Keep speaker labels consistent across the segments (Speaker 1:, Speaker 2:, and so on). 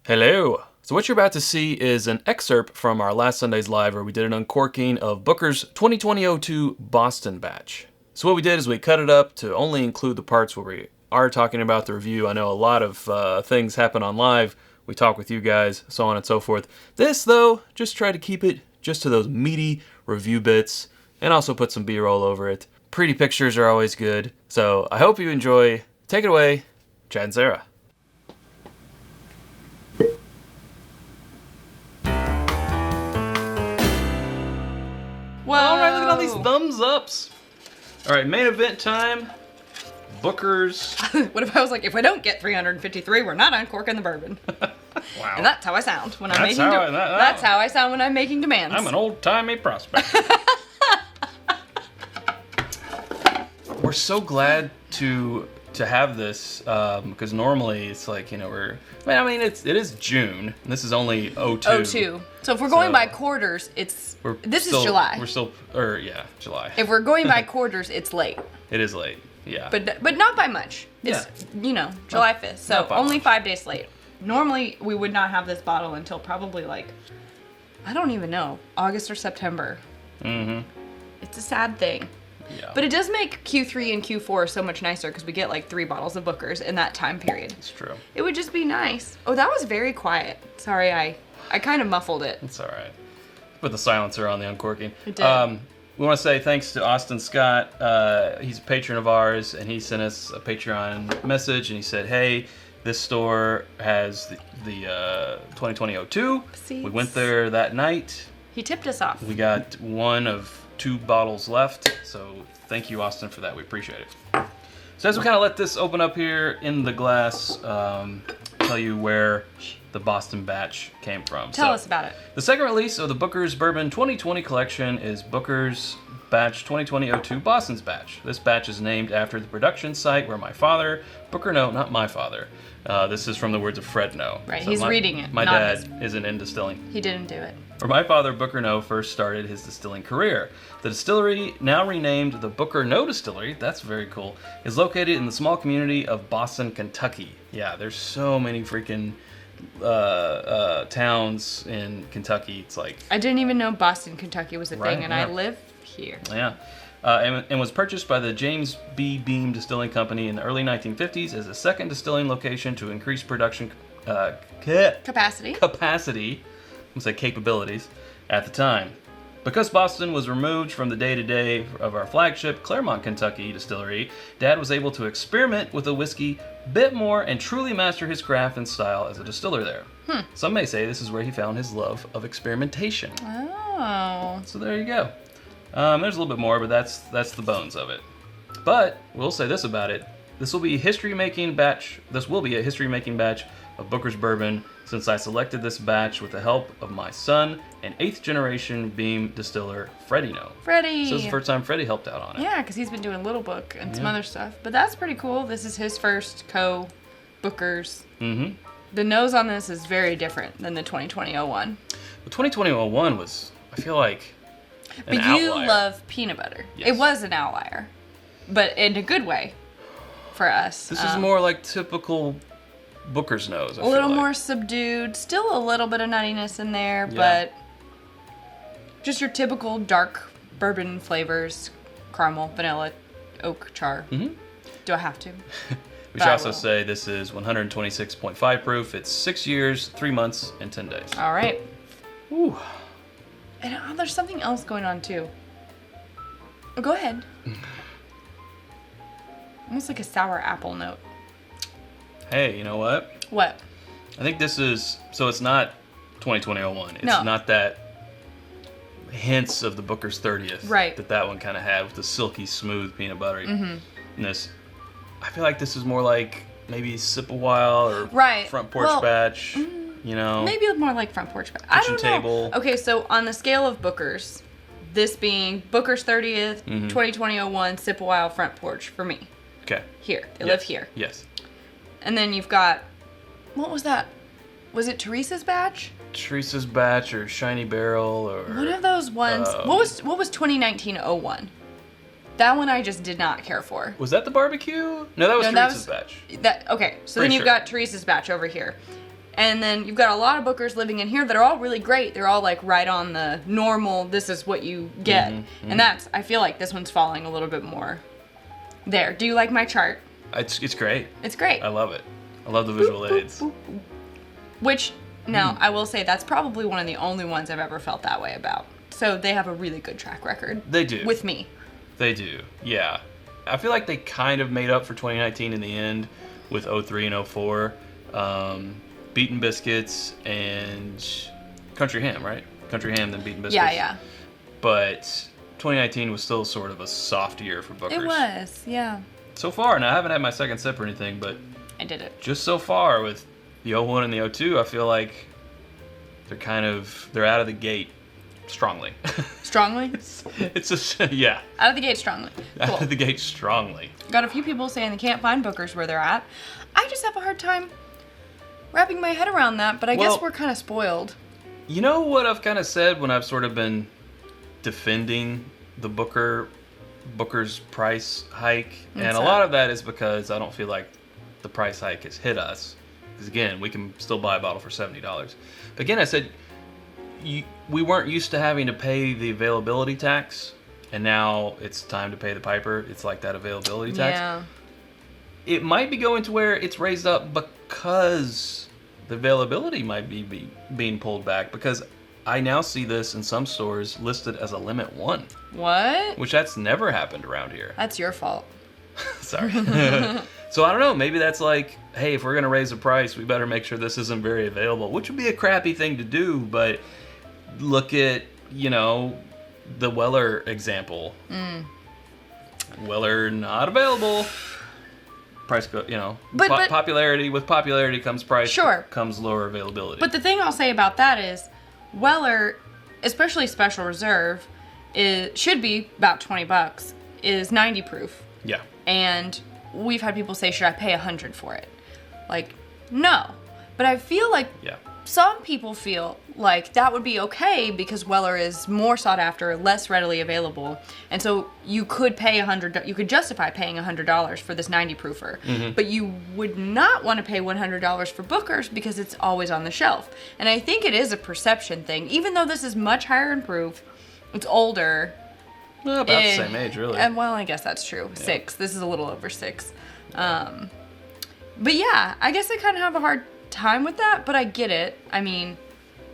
Speaker 1: Hello. So what you're about to see is an excerpt from our last Sunday's live where we did an uncorking of Booker's 2020-02 Boston batch. So what we did is we cut it up to only include the parts where we are talking about the review. I know a lot of things happen on live. We talk with you guys, so on and so forth. This, though, just try to keep it just to those meaty review bits and also put some B-roll over it. Pretty pictures are always good. So I hope you enjoy. Take it away, Chad and Sarah.
Speaker 2: Whoa.
Speaker 1: All right, look at all these thumbs ups. All right, main event time. Booker's.
Speaker 2: What if I was like, if we don't get 353, we're not uncorking the bourbon.
Speaker 1: Wow.
Speaker 2: And that's how I sound when I'm
Speaker 1: That's
Speaker 2: making.
Speaker 1: how
Speaker 2: That's how I sound when I'm making demands.
Speaker 1: I'm an old-timey prospector. We're so glad to have this because normally it's like, you know, it is June and this is only 02.
Speaker 2: 02. So if we're going by quarters, this is July.
Speaker 1: We're still, July.
Speaker 2: If we're going by quarters, it's late.
Speaker 1: It is late, yeah.
Speaker 2: But not by much. It's, July 5th. So only 5 days late. Normally, we would not have this bottle until probably like, I don't even know, August or September. Mm-hmm. It's a sad thing.
Speaker 1: Yeah.
Speaker 2: But it does make Q3 and Q4 so much nicer because we get like 3 bottles of Booker's in that time period.
Speaker 1: It's true.
Speaker 2: It would just be nice. Oh, that was very quiet. Sorry, I kind of muffled it.
Speaker 1: It's all right. Put the silencer on the uncorking.
Speaker 2: It did.
Speaker 1: We want to say thanks to Austin Scott. He's a patron of ours, and he sent us a Patreon message, and he said, hey, this store has the 2020-02.
Speaker 2: Seeds.
Speaker 1: We went there that night.
Speaker 2: He tipped us off.
Speaker 1: We got one of 2 bottles left, so thank you, Austin, for that. We appreciate it. So as we kind of let this open up here in the glass, tell you where the Boston batch came from.
Speaker 2: Tell us about it.
Speaker 1: The second release of the Booker's Bourbon 2020 collection is Booker's Batch 2020-02 Boston's Batch. This batch is named after the production site where my father, Booker No, not my father. This is from the words of Fred No.
Speaker 2: Right, he's reading it.
Speaker 1: My dad isn't in distilling.
Speaker 2: He didn't do it.
Speaker 1: Where my father, Booker No, first started his distilling career. The distillery, now renamed the Booker No Distillery, that's very cool, is located in the small community of Boston, Kentucky. Yeah, there's so many freaking towns in Kentucky. It's like,
Speaker 2: I didn't even know Boston, Kentucky was a
Speaker 1: Right,
Speaker 2: thing, and
Speaker 1: yeah.
Speaker 2: I live here.
Speaker 1: yeah. And was purchased by the James B. Beam Distilling Company in the early 1950s as a second distilling location to increase production
Speaker 2: Capacity.
Speaker 1: I'm say capabilities, at the time. Because Boston was removed from the day-to-day of our flagship Claremont, Kentucky distillery, Dad was able to experiment with the whiskey a bit more and truly master his craft and style as a distiller there. Some may say this is where he found his love of experimentation.
Speaker 2: Oh.
Speaker 1: So there you go. There's a little bit more, but that's the bones of it. But we'll say this about it: this will be a history-making batch of Booker's Bourbon, since I selected this batch with the help of my son and 8th generation Beam distiller Freddie No.
Speaker 2: Freddie.
Speaker 1: So this is the first time Freddie helped out on it.
Speaker 2: Yeah, because he's been doing Little Book and some other stuff. But that's pretty cool. This is his first Booker's.
Speaker 1: Mm-hmm.
Speaker 2: The nose on this is very different than the 2020-01.
Speaker 1: The 2020-01 was, I feel like, an
Speaker 2: But you
Speaker 1: outlier.
Speaker 2: love peanut butter.
Speaker 1: Yes.
Speaker 2: It was an outlier, but in a good way for us.
Speaker 1: This is more like typical Booker's nose.
Speaker 2: A little more subdued. Still a little bit of nuttiness in there,
Speaker 1: Yeah.
Speaker 2: but just your typical dark bourbon flavors: caramel, vanilla, oak, char.
Speaker 1: Mm-hmm.
Speaker 2: Do I have to?
Speaker 1: We should also say this is 126.5 proof. It's 6 years, 3 months, and 10 days.
Speaker 2: All right.
Speaker 1: Ooh.
Speaker 2: And there's something else going on too. Oh, go ahead. Almost like a sour apple note.
Speaker 1: Hey, you know what?
Speaker 2: What?
Speaker 1: I think this is, so it's not 2020-01. It's
Speaker 2: No.
Speaker 1: not that hints of the Booker's 30th.
Speaker 2: Right.
Speaker 1: That one kind of had with the silky smooth peanut butteriness. I feel like this is more like maybe Sip a While or
Speaker 2: Right.
Speaker 1: Front Porch
Speaker 2: Well,
Speaker 1: Batch, you know?
Speaker 2: Maybe more like front porch. I don't know.
Speaker 1: Table.
Speaker 2: Okay, so on the scale of Booker's, this being Booker's 30th, 2020-01, Sip a While, Front Porch for me.
Speaker 1: Okay.
Speaker 2: Here. They live here.
Speaker 1: Yes.
Speaker 2: And then you've got, what was that? Was it Teresa's batch?
Speaker 1: Teresa's Batch or Shiny Barrel or...
Speaker 2: One of those ones. What was 2019-01? That one I just did not care for.
Speaker 1: Was that the barbecue? No, that was Teresa's batch.
Speaker 2: Okay, so
Speaker 1: Pretty
Speaker 2: then you've
Speaker 1: sure.
Speaker 2: got Teresa's batch over here. And then you've got a lot of Bookers living in here that are all really great. They're all like right on the normal, this is what you get. And I feel like this one's falling a little bit more there. Do you like my chart?
Speaker 1: It's great.
Speaker 2: It's great.
Speaker 1: I love it. I love the visual aids.
Speaker 2: Which, now, I will say that's probably one of the only ones I've ever felt that way about. So they have a really good track record.
Speaker 1: They do.
Speaker 2: With me.
Speaker 1: They do, yeah. I feel like they kind of made up for 2019 in the end with 03 and 04. Beaten Biscuits and Country Ham, right? Country Ham, then Beaten Biscuits.
Speaker 2: Yeah.
Speaker 1: But 2019 was still sort of a soft year for Bookers.
Speaker 2: It was, yeah.
Speaker 1: So far, and I haven't had my second sip or anything, but
Speaker 2: I did it.
Speaker 1: Just so far with the 01 and the 02, I feel like they're out of the gate strongly.
Speaker 2: Strongly?
Speaker 1: It's just, yeah.
Speaker 2: Out of the gate strongly. Cool.
Speaker 1: Out of the gate strongly.
Speaker 2: Got a few people saying they can't find Bookers where they're at. I just have a hard time wrapping my head around that, but I guess we're kind of spoiled.
Speaker 1: You know what I've kind of said when I've sort of been defending the Booker's price hike? And a lot of that is because I don't feel like the price hike has hit us. Because again, we can still buy a bottle for $70. But again, I said we weren't used to having to pay the availability tax, and now it's time to pay the piper. It's like that availability tax.
Speaker 2: Yeah.
Speaker 1: It might be going to where it's raised up because the availability might be being pulled back, because I now see this in some stores listed as a limit 1.
Speaker 2: What?
Speaker 1: Which that's never happened around here.
Speaker 2: That's your fault.
Speaker 1: Sorry. So I don't know, maybe that's like, hey, if we're going to raise the price, we better make sure this isn't very available, which would be a crappy thing to do, but look at, the Weller example. Weller not available. Price go, but popularity. With popularity comes price.
Speaker 2: Sure.
Speaker 1: Comes lower availability.
Speaker 2: But the thing I'll say about that is, Weller, especially Special Reserve, should be about $20. Is 90 proof.
Speaker 1: Yeah.
Speaker 2: And we've had people say, should I pay $100 for it? Like, no. But I feel like some people feel like that would be okay because Weller is more sought after, less readily available, and so you could pay $100. You could justify paying $100 for this 90 proofer, but you would not want to pay $100 for Booker's because it's always on the shelf. And I think it is a perception thing. Even though this is much higher in proof, it's older.
Speaker 1: Well, about the same age, really.
Speaker 2: And well, I guess that's true. 6. This is a little over 6. But yeah, I guess I kind of have a hard time with that, but I get it. I mean,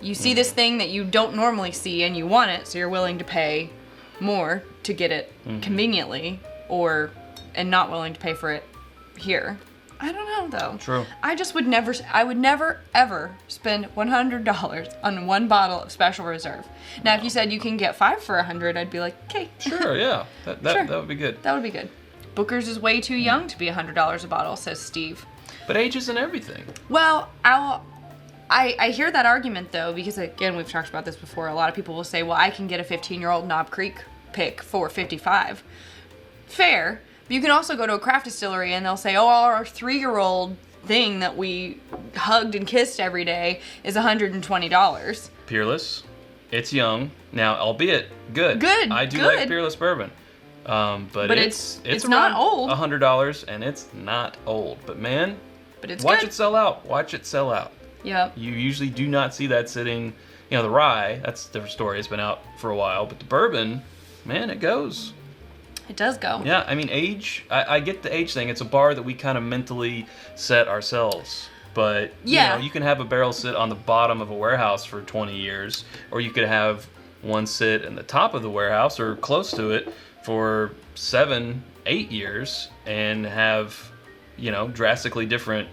Speaker 2: you see this thing that you don't normally see and you want it, so you're willing to pay more to get it conveniently, and not willing to pay for it here. I don't know though.
Speaker 1: True.
Speaker 2: I would never ever spend $100 on one bottle of Special Reserve. Now, if you said you can get 5 for $100, I'd be like, okay. Sure,
Speaker 1: yeah. That would be good.
Speaker 2: That would be good. Booker's is way too young to be $100 a bottle, says Steve.
Speaker 1: But age isn't everything.
Speaker 2: Well, I hear that argument though, because again, we've talked about this before. A lot of people will say, well, I can get a 15-year-old Knob Creek pick for $55. Fair. But you can also go to a craft distillery and they'll say, oh, our 3-year-old thing that we hugged and kissed every day is $120.
Speaker 1: Peerless. It's young. Now, albeit good.
Speaker 2: Good.
Speaker 1: I do like Peerless Bourbon. But it's
Speaker 2: not old.
Speaker 1: $100 and it's not old. But man, watch it sell out. Watch it sell out.
Speaker 2: Yep.
Speaker 1: You usually do not see that sitting. The rye, that's a different story. It's been out for a while. But the bourbon, man, it goes.
Speaker 2: It does go.
Speaker 1: Yeah, I mean, age, I get the age thing. It's a bar that we kind of mentally set ourselves. But, you can have a barrel sit on the bottom of a warehouse for 20 years, or you could have one sit in the top of the warehouse or close to it for 7, 8 years and have, drastically different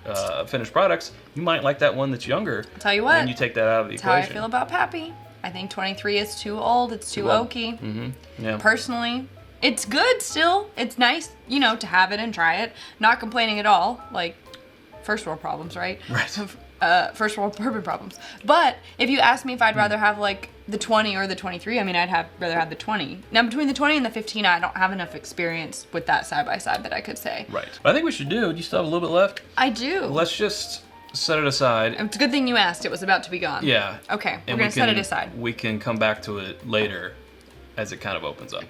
Speaker 1: finished products. You might like that one that's younger.
Speaker 2: I'll tell you what.
Speaker 1: And you take that out of the equation.
Speaker 2: That's how I feel about Pappy. I think 23 is too old. It's too oaky.
Speaker 1: Mm-hmm. Yeah.
Speaker 2: Personally, it's good still. It's nice, to have it and try it. Not complaining at all. Like, first world problems, right?
Speaker 1: Right.
Speaker 2: First world bourbon problems. But if you ask me if I'd rather have like the 20 or the 23, I mean, rather have the 20. Now, between the 20 and the 15, I don't have enough experience with that side by side that I could say.
Speaker 1: Right. But I think we should do you still have a little bit left?
Speaker 2: I do.
Speaker 1: Let's just set it aside.
Speaker 2: It's a good thing you asked. It was about to be gone.
Speaker 1: Yeah.
Speaker 2: Okay, we're going to set it aside.
Speaker 1: We can come back to it later as it kind of opens up.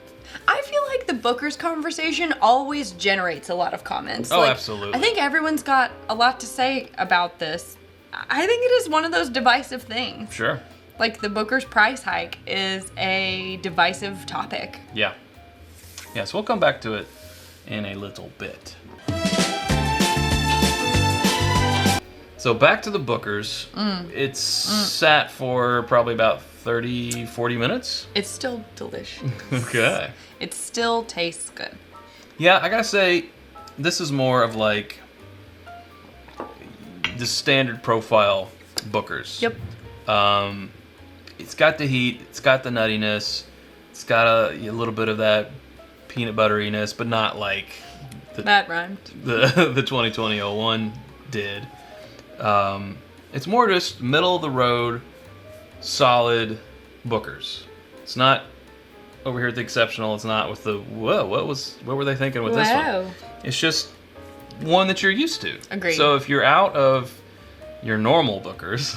Speaker 2: I feel like the Booker's conversation always generates a lot of comments.
Speaker 1: Oh, absolutely.
Speaker 2: I think everyone's got a lot to say about this. I think it is one of those divisive things.
Speaker 1: Sure.
Speaker 2: Like the Booker's price hike is a divisive topic.
Speaker 1: Yeah. Yeah, so we'll come back to it in a little bit. So back to the Booker's. It's sat for probably about 30, 40 minutes.
Speaker 2: It's still delicious.
Speaker 1: Okay.
Speaker 2: It still tastes good.
Speaker 1: Yeah, I gotta say, this is more of like the standard profile Booker's.
Speaker 2: Yep.
Speaker 1: It's got the heat, it's got the nuttiness, it's got a little bit of that peanut butteriness, but not like
Speaker 2: that rhymed.
Speaker 1: the 2020-01 did. It's more just middle of the road, solid Booker's. It's not over here at the exceptional. It's not with the whoa. What were they thinking with this one? It's just one that you're used to.
Speaker 2: Agreed.
Speaker 1: So if you're out of your normal Booker's,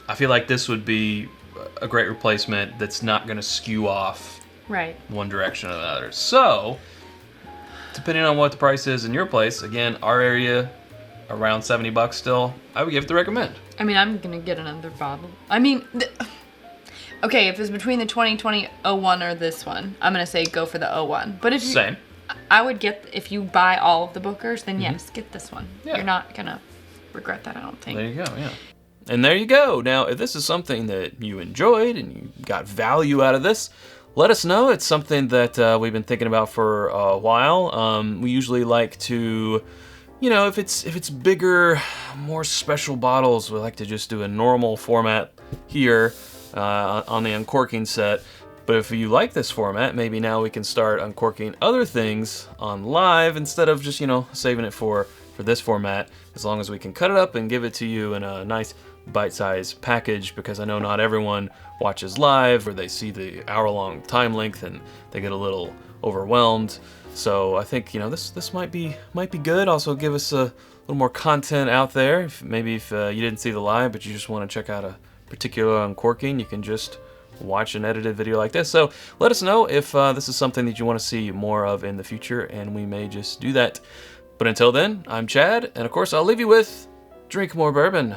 Speaker 1: I feel like this would be a great replacement that's not going to skew off
Speaker 2: right
Speaker 1: one direction or the other. So, depending on what the price is in your place, again, our area, around $70 still, I would give it the recommend.
Speaker 2: I mean, I'm going to get another bottle. I mean, okay, if it's between the 2020-01 or this one, I'm going to say go for the 01. But if
Speaker 1: Same.
Speaker 2: I would get, if you buy all of the Bookers, then yes, get this one.
Speaker 1: Yeah.
Speaker 2: You're not going to regret that, I don't think.
Speaker 1: There you go, yeah. And there you go. Now, if this is something that you enjoyed and you got value out of this, let us know. It's something that we've been thinking about for a while. We usually like to, if it's bigger, more special bottles, we like to just do a normal format here on the Uncorking set. But if you like this format, maybe now we can start uncorking other things on live instead of just, saving it for this format, as long as we can cut it up and give it to you in a nice bite-sized package, because I know not everyone watches live or they see the hour-long time length and they get a little overwhelmed. So I think this might be good. Also give us a little more content out there. If you didn't see the live but you just want to check out a particular uncorking, you can just watch an edited video like this. So let us know if this is something that you want to see more of in the future, and we may just do that. But until then, I'm Chad, and of course I'll leave you with drink more bourbon.